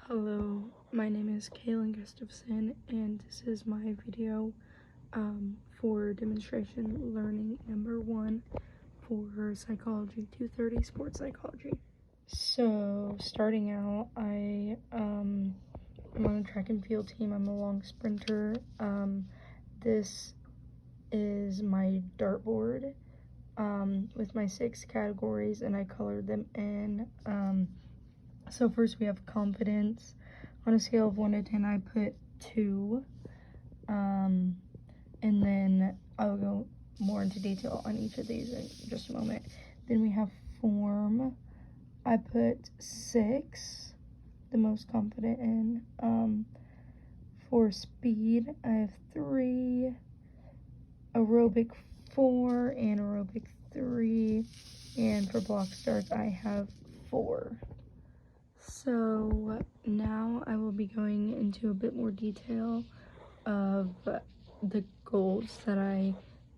Hello, my name is Kaylin Gustafson, and this is my video for demonstration learning number 1 for Psychology 230 Sports Psychology. So, starting out, I'm on a track and field team. I'm a long sprinter. This is my dartboard with my 6 categories, and I colored them in. So first we have confidence. On a scale of 1 to 10, I put 2. And then I'll go more into detail on each of these in just a moment. Then we have form. I put 6, the most confident in. For speed, I have 3. Aerobic 4, anaerobic 3. And for block starts, I have 4. So now I will be going into a bit more detail of the goals that I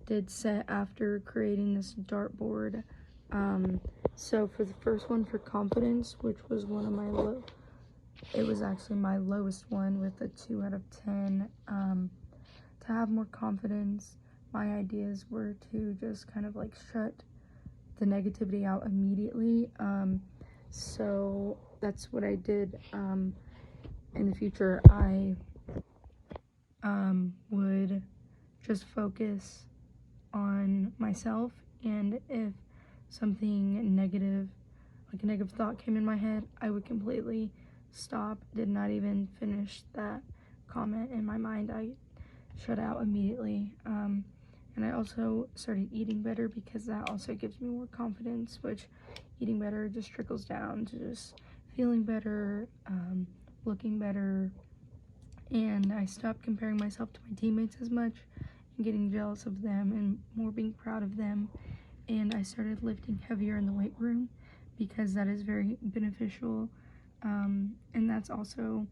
did set after creating this dartboard. So for the first one, for confidence, which was one of my it was actually my lowest one with a 2 out of 10. To have more confidence, my ideas were to just kind of like shut the negativity out immediately. So that's what I did. In the future, I would just focus on myself, and if something negative, like a negative thought came in my head, I would completely stop, did not even finish that comment in my mind. I shut out immediately. And I also started eating better because that also gives me more confidence, which eating better just trickles down to just feeling better, looking better. And I stopped comparing myself to my teammates as much and getting jealous of them and more being proud of them. And I started lifting heavier in the weight room because that is very beneficial. And that's also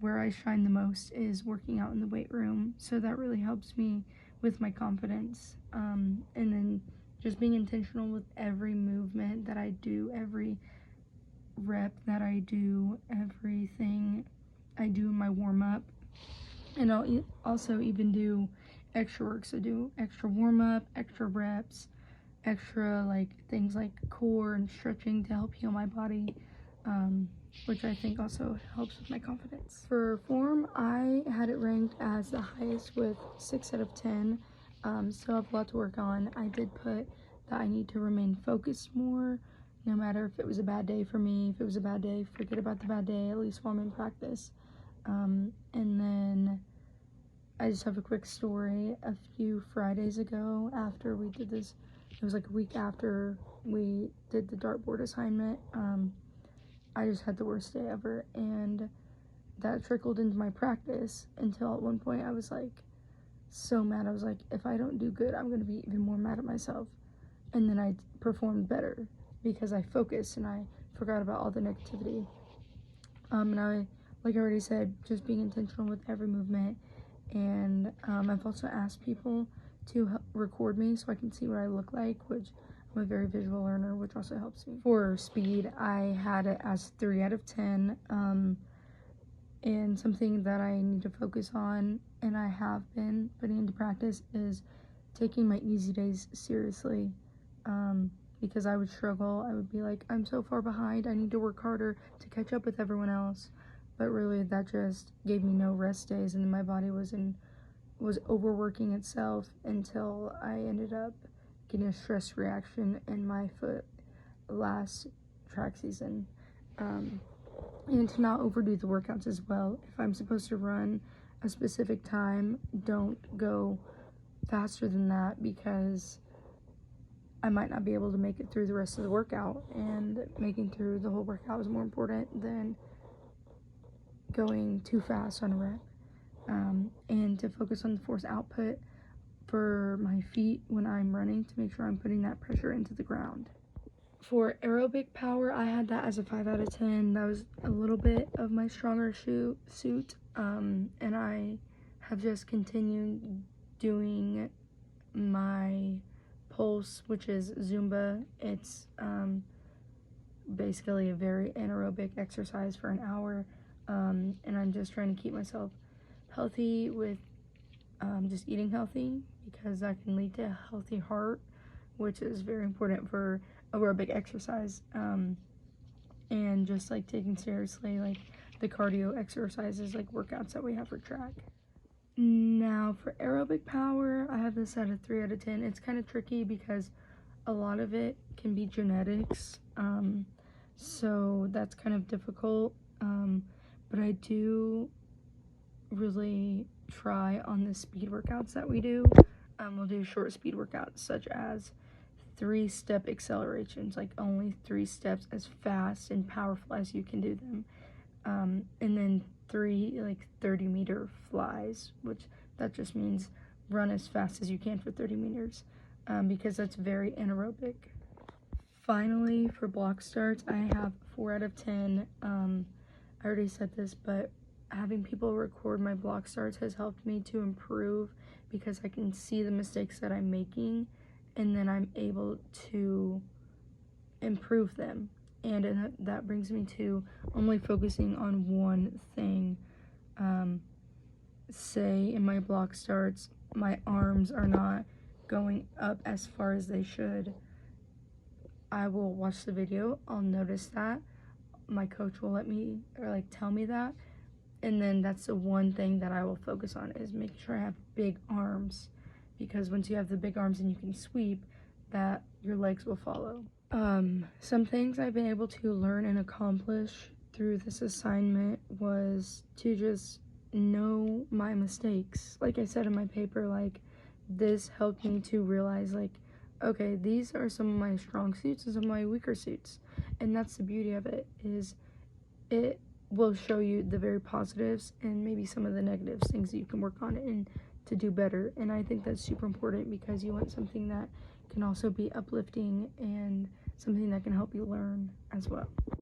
where I shine the most, is working out in the weight room. So that really helps me with my confidence. And then just being intentional with every movement that I do, every rep that I do, everything I do in my warm-up. And I'll also even do extra work. So do extra warm-up, extra reps, extra like things like core and stretching to help heal my body, which I think also helps with my confidence. For form, I had it ranked as the highest with 6 out of 10. Still have a lot to work on. I did put that I need to remain focused more, no matter if it was a bad day for me. If it was a bad day, forget about the bad day, at least while I'm in practice. And then I just have a quick story. A few Fridays ago, after we did this, it was like a week after we did the dartboard assignment, I just had the worst day ever, and that trickled into my practice until at one point I was like so mad. I was like, if I don't do good, I'm going to be even more mad at myself. And then I performed better because I focused and I forgot about all the negativity. And I, like I already said, just being intentional with every movement. And I've also asked people to record me so I can see what I look like, which I'm a very visual learner, which also helps me. For speed, I had it as 3 out of 10. And something that I need to focus on, and I have been putting into practice, is taking my easy days seriously. Because I would struggle. I would be like, I'm so far behind, I need to work harder to catch up with everyone else. But really, that just gave me no rest days, and then my body was overworking itself until I ended up getting a stress reaction in my foot last track season. And to not overdo the workouts as well. If I'm supposed to run a specific time, don't go faster than that, because I might not be able to make it through the rest of the workout, and making through the whole workout is more important than going too fast on a rep. And to focus on the force output for my feet when I'm running, to make sure I'm putting that pressure into the ground. For aerobic power, I had that as a 5 out of 10. That was a little bit of my stronger suit, and I have just continued doing my pulse, which is Zumba. It's basically a very anaerobic exercise for an hour. and I'm just trying to keep myself healthy with just eating healthy, because that can lead to a healthy heart, which is very important for aerobic exercise, and just like taking seriously like the cardio exercises, like workouts that we have for track. Now for aerobic power, I have this at a 3 out of 10. It's kind of tricky because a lot of it can be genetics, so that's kind of difficult, but I do really try on the speed workouts that we do. We'll do short speed workouts such as 3-step accelerations, like only 3 steps, as fast and powerful as you can do them, and then 3 like 30-meter flies, which that just means run as fast as you can for 30 meters, because that's very anaerobic. Finally, for block starts, I have 4 out of 10. I already said this, but having people record my block starts has helped me to improve, because I can see the mistakes that I'm making, and then I'm able to improve them. And that brings me to only focusing on one thing. Say in my block starts, my arms are not going up as far as they should. I will watch the video, I'll notice that, my coach will let me, or like tell me that, and then that's the one thing that I will focus on, is making sure I have big arms, because once you have the big arms and you can sweep, that your legs will follow. Some things I've been able to learn and accomplish through this assignment was to just know my mistakes. Like I said in my paper, like this helped me to realize, like, okay, these are some of my strong suits and some of my weaker suits, and that's the beauty of it, is it will show you the very positives and maybe some of the negatives, things that you can work on and to do better. And I think that's super important, because you want something that can also be uplifting and something that can help you learn as well.